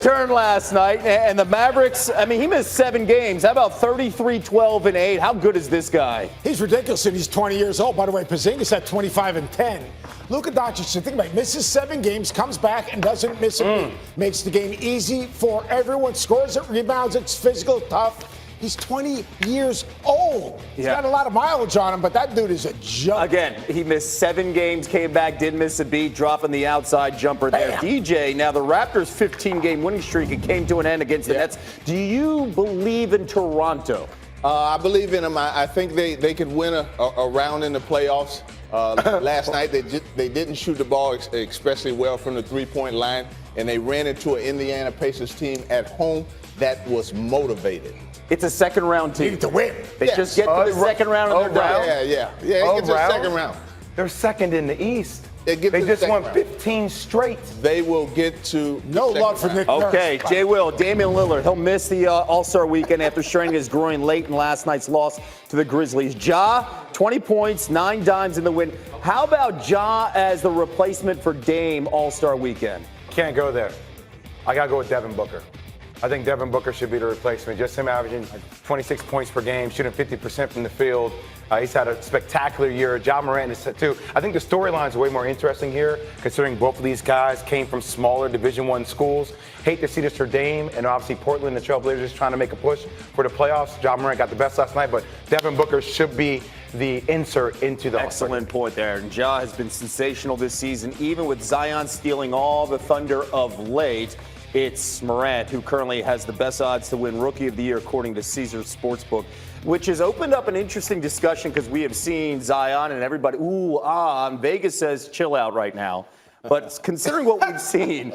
Turn last night, and the Mavericks, I mean, he missed 7 games. How about 33, 12, and 8? How good is this guy? He's ridiculous, and he's 20 years old. By the way, Porzingis at 25 and 10. Luka Doncic, think about it, misses 7 games, comes back and doesn't miss a beat. Makes the game easy for everyone. Scores it, rebounds, it's physical, tough. He's 20 years old. He's got a lot of mileage on him, but that dude is a joke. Again, he missed 7 games, came back, didn't miss a beat, dropping the outside jumper there. DJ, now the Raptors' 15-game winning streak, it came to an end against the Nets. Do you believe in Toronto? I believe in them. I think they could win a round in the playoffs. Last night, they didn't shoot the ball especially well from the three-point line, and they ran into an Indiana Pacers team at home that was motivated. It's a second-round team. They need to win. They just get to the second round and they're down. Yeah, it gets to the second round. They're second in the East. They just won 15 straight. They will get to no love for Nick Nurse. Okay, Jay Will, Damian Lillard, he'll miss the All-Star weekend after straining his groin late in last night's loss to the Grizzlies. Ja, 20 points, 9 dimes in the win. How about Ja as the replacement for Dame All-Star weekend? Can't go there. I got to go with Devin Booker. I think Devin Booker should be the replacement. Just him averaging 26 points per game, shooting 50% from the field. He's had a spectacular year. Ja Morant is too. I think the storylines are way more interesting here, considering both of these guys came from smaller Division I schools. Hate to see this for Dame, and obviously Portland and the Trailblazers trying to make a push for the playoffs. Ja Morant got the best last night, but Devin Booker should be the insert into the Excellent point there. And Ja has been sensational this season, even with Zion stealing all the thunder of late. It's Morant who currently has the best odds to win Rookie of the Year according to Caesars Sportsbook, which has opened up an interesting discussion because we have seen Zion and everybody, and Vegas says chill out right now. But considering what we've seen,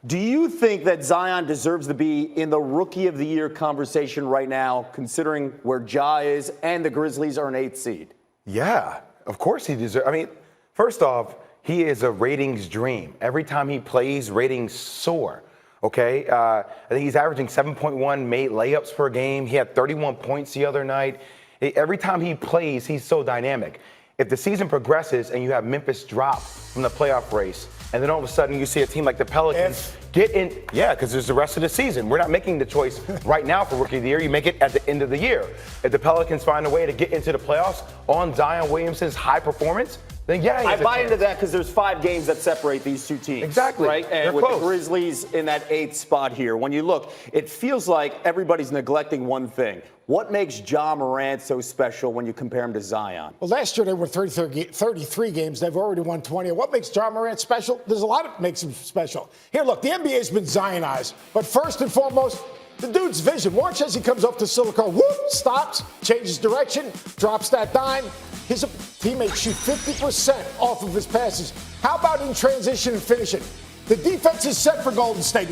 do you think that Zion deserves to be in the Rookie of the Year conversation right now, considering where Ja is and the Grizzlies are an 8th seed? Yeah, of course he deserves. I mean, first off, he is a ratings dream. Every time he plays, ratings soar. Okay, I think he's averaging 7.1 made layups per game. He had 31 points the other night. Every time he plays, he's so dynamic. If the season progresses and you have Memphis drop from the playoff race, and then all of a sudden you see a team like the Pelicans get in, because there's the rest of the season. We're not making the choice right now for Rookie of the Year. You make it at the end of the year. If the Pelicans find a way to get into the playoffs on Zion Williamson's high performance, then I buy into that because there's 5 games that separate these two teams. Exactly. Right? And they're with close. the Grizzlies in that 8th spot here, when you look, it feels like everybody's neglecting one thing. What makes Ja Morant so special when you compare him to Zion? Well, last year they were 33 games. They've already won 20. What makes Ja Morant special? There's a lot that makes him special. Here, look, the NBA's been Zionized. But first and foremost, the dude's vision. Watch as he comes off the silicone. Stops, changes direction, drops that dime. His teammates shoot 50% off of his passes. How about in transition and finishing? The defense is set for Golden State.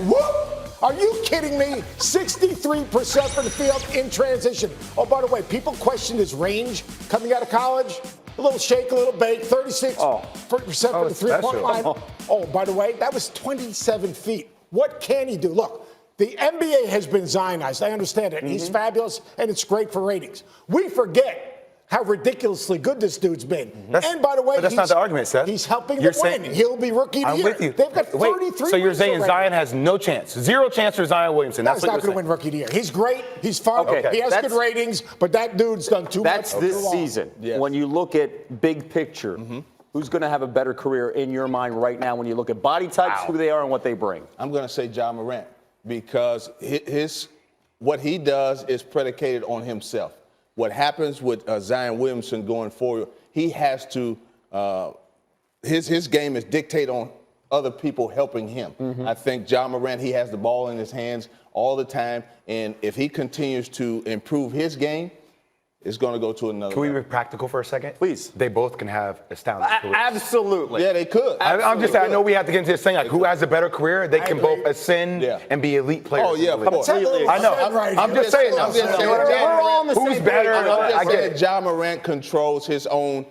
Are you kidding me? 63% from the field in transition. Oh, by the way, people question his range coming out of college. A little shake, a little bake, 36% from the three-point line. Oh, by the way, that was 27 feet. What can he do? Look, the NBA has been Zionized. I understand it. He's fabulous, and it's great for ratings. We forget how ridiculously good this dude's been. And by the way, that's not the argument, Seth. He's helping them win. He'll be Rookie of the Year. I'm with you. They've got 33. So you're saying Zion has no chance, 0 chance for Zion Williamson? He's not going to win Rookie of the Year. He's great. He's fun. He has good ratings, but that dude's done too much. That's this season. Yes. When you look at big picture, who's going to have a better career in your mind right now when you look at body types, who they are, and what they bring? I'm going to say Ja Morant because what he does is predicated on himself. What happens with Zion Williamson going forward, he has to, his game is dictated on other people helping him. I think Ja Morant, he has the ball in his hands all the time, and if he continues to improve his game, it's going to go to another Can we level. be practical for a second? Please. They both can have astounding careers. Absolutely. Yeah, they could. I'm just saying, I know we have to get into this thing, like who has a better career? They can both ascend and be elite players. Oh, yeah, of course. I know. I'm just saying, though. We're all on the Who's same better? page. I get it. Ja Morant controls his own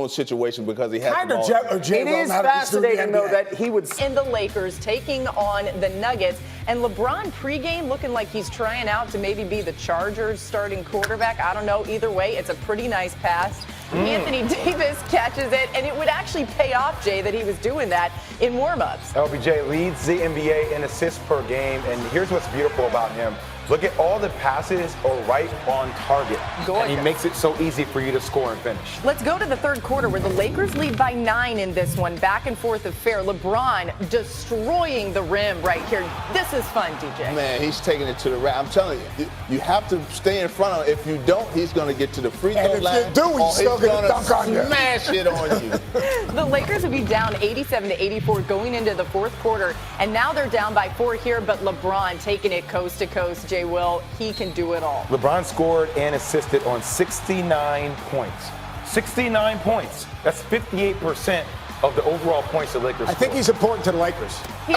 situation because he has the ball. It is fascinating, though, that he would in the Lakers taking on the Nuggets, and LeBron pregame looking like he's trying out to maybe be the Chargers starting quarterback. I don't know. Either way, it's a pretty nice pass. Anthony Davis catches it, and it would actually pay off, Jay, that he was doing that in warmups. LBJ leads the NBA in assists per game, and here's what's beautiful about him. Look at all the passes are right on target. And he makes it so easy for you to score and finish. Let's go to the third quarter where the Lakers lead by 9 in this one. Back and forth affair. LeBron destroying the rim right here. This is fun, DJ. Man, he's taking it to the rack. I'm telling you, you have to stay in front of him. If you don't, he's going to get to the free throw line. And if you do, he's still going to dunk on you. Smash it on you. The Lakers would be down 87-84 going into the fourth quarter, and now they're down by 4 here, but LeBron taking it coast to coast. Jay Will, he can do it all. LeBron scored and assisted on 69 points. 69 points. That's 58% of the overall points the Lakers I think he's important to the Lakers. He's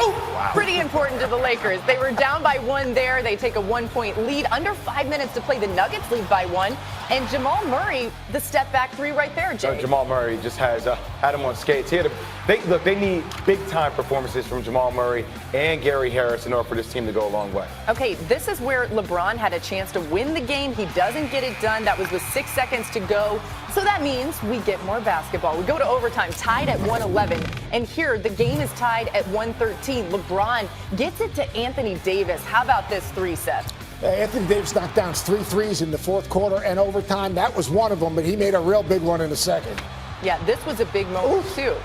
pretty important to the Lakers. They were down by 1 there. They take a 1-point lead. Under 5 minutes to play. The Nuggets lead by 1. And Jamal Murray, the step back 3 right there, Jay. Jamal Murray just has had him on skates. They need big time performances from Jamal Murray and Gary Harris in order for this team to go a long way. Okay, this is where LeBron had a chance to win the game. He doesn't get it done. That was with 6 seconds to go. So that means we get more basketball. We go to overtime, tied at 111. And here, the game is tied at 113. LeBron gets it to Anthony Davis. How about this 3 set? Anthony Davis knocked down 3 threes in the fourth quarter and overtime. That was one of them, but he made a real big one in the second. Yeah, this was a big moment, too.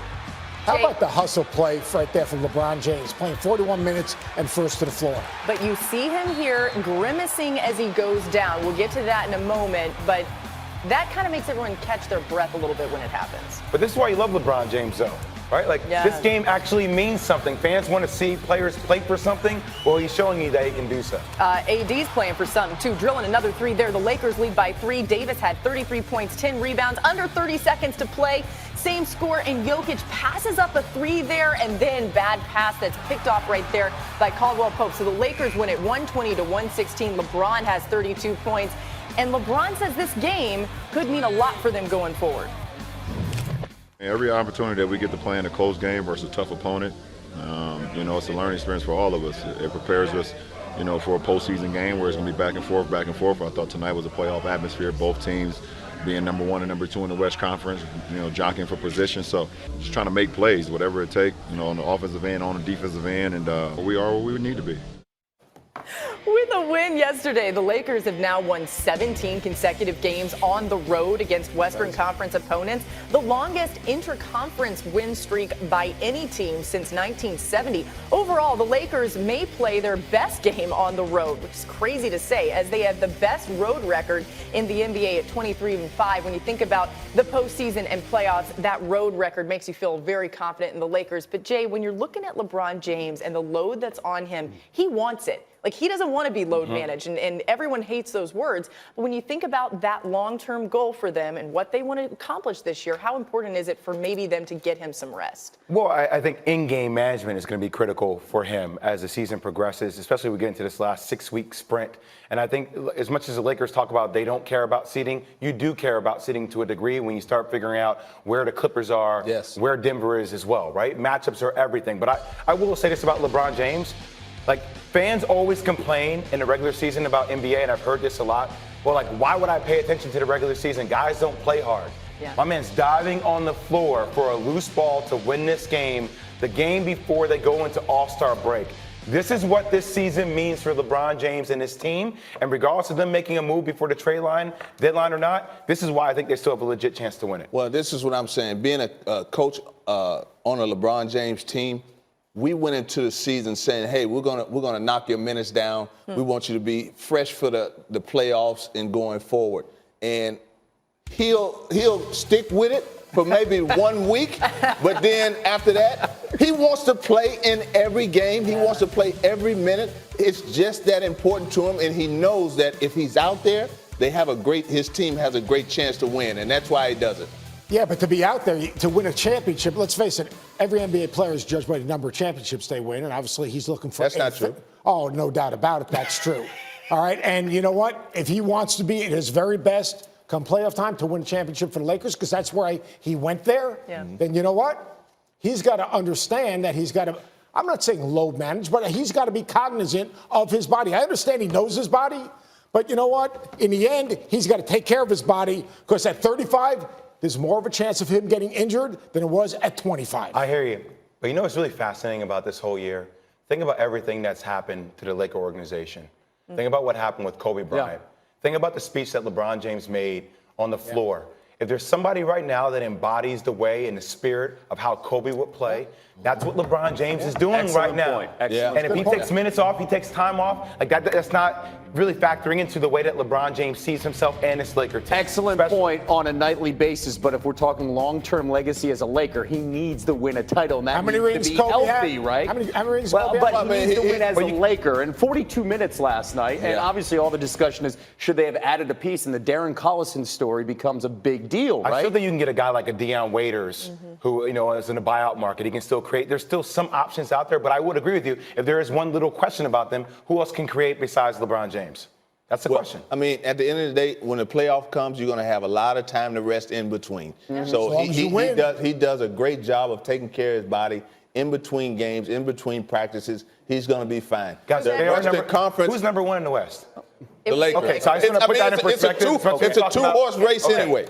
How about the hustle play right there from LeBron James, playing 41 minutes and first to the floor? But you see him here grimacing as he goes down. We'll get to that in a moment, but that kind of makes everyone catch their breath a little bit when it happens. But this is why you love LeBron James, though. Right? This game actually means something. Fans want to see players play for something. Well, he's showing you that he can do so. AD's playing for something, too. Drilling another 3 there. The Lakers lead by 3. Davis had 33 points, 10 rebounds, under 30 seconds to play. Same score, and Jokic passes up a 3 there, and then bad pass that's picked off right there by Caldwell Pope. So the Lakers win it 120-116. LeBron has 32 points. And LeBron says this game could mean a lot for them going forward. Every opportunity that we get to play in a close game versus a tough opponent, it's a learning experience for all of us. It prepares us, for a postseason game where it's going to be back and forth, back and forth. I thought tonight was a playoff atmosphere. Both teams being number 1 and number 2 in the West Conference, jockeying for position. So just trying to make plays, whatever it takes, on the offensive end, on the defensive end, and we are where we need to be. With a win yesterday, the Lakers have now won 17 consecutive games on the road against Western Conference opponents, the longest inter-conference win streak by any team since 1970. Overall, the Lakers may play their best game on the road, which is crazy to say, as they have the best road record in the NBA at 23-5. When you think about the postseason and playoffs, that road record makes you feel very confident in the Lakers. But, Jay, when you're looking at LeBron James and the load that's on him, he wants it. Like, he doesn't want to be load managed, and everyone hates those words. But when you think about that long-term goal for them and what they want to accomplish this year, how important is it for maybe them to get him some rest? Well, I think in-game management is going to be critical for him as the season progresses, especially we get into this last 6-week sprint. And I think as much as the Lakers talk about they don't care about seeding, you do care about seeding to a degree when you start figuring out where the Clippers are, where Denver is as well, right? Matchups are everything. But I will say this about LeBron James. Like, fans always complain in the regular season about NBA, and I've heard this a lot. Well, like, why would I pay attention to the regular season? Guys don't play hard. Yeah. My man's diving on the floor for a loose ball to win this game, the game before they go into All-Star break. This is what this season means for LeBron James and his team. And regardless of them making a move before the trade deadline or not, this is why I think they still have a legit chance to win it. Well, this is what I'm saying. Being a coach on a LeBron James team, we went into the season saying, hey, we're gonna knock your minutes down. We want you to be fresh for the playoffs and going forward. And he'll stick with it for maybe 1 week, but then after that, he wants to play in every game. He wants to play every minute. It's just that important to him, and he knows that if he's out there, his team has a great chance to win, and that's why he does it. Yeah, but to be out there, to win a championship, let's face it, every NBA player is judged by the number of championships they win, and obviously he's looking for... That's not true. Oh, no doubt about it, that's true. All right, and you know what? If he wants to be at his very best come playoff time to win a championship for the Lakers, because that's where he went there, then you know what? He's got to understand that he's got to... I'm not saying load manage, but he's got to be cognizant of his body. I understand he knows his body, but you know what? In the end, he's got to take care of his body, because at 35... there's more of a chance of him getting injured than it was at 25. I hear you. But you know what's really fascinating about this whole year? Think about everything that's happened to the Laker organization. Think about what happened with Kobe Bryant. Think about the speech that LeBron James made on the floor. If there's somebody right now that embodies the way and the spirit of how Kobe would play, that's what LeBron James is doing Excellent right now. point. Excellent. And if he takes minutes off, he takes time off, like that's not really factoring into the way that LeBron James sees himself and his Laker team. Excellent point on a nightly basis, but if we're talking long-term legacy as a Laker, he needs to win a title, and that How many needs rings to be Kobe healthy, had? right? How many rings well, Kobe but had? he needs to win as a you- Laker, and 42 minutes last night, and obviously all the discussion is should they have added a piece, and the Darren Collison story becomes a big deal, right? I still think you can get a guy like a Deion Waiters, who is in the buyout market. He can still create. There's still some options out there, but I would agree with you. If there is one little question about them, who else can create besides LeBron James? That's the question. I mean, at the end of the day, when the playoff comes, you're going to have a lot of time to rest in between. So As long as you win. he does a great job of taking care of his body in between games, in between practices. He's going to be fine. Guys, The they are Western Conference, who's number one in the West? the Lakers. Okay, so I just want to put that in perspective. It's a two-horse race anyway.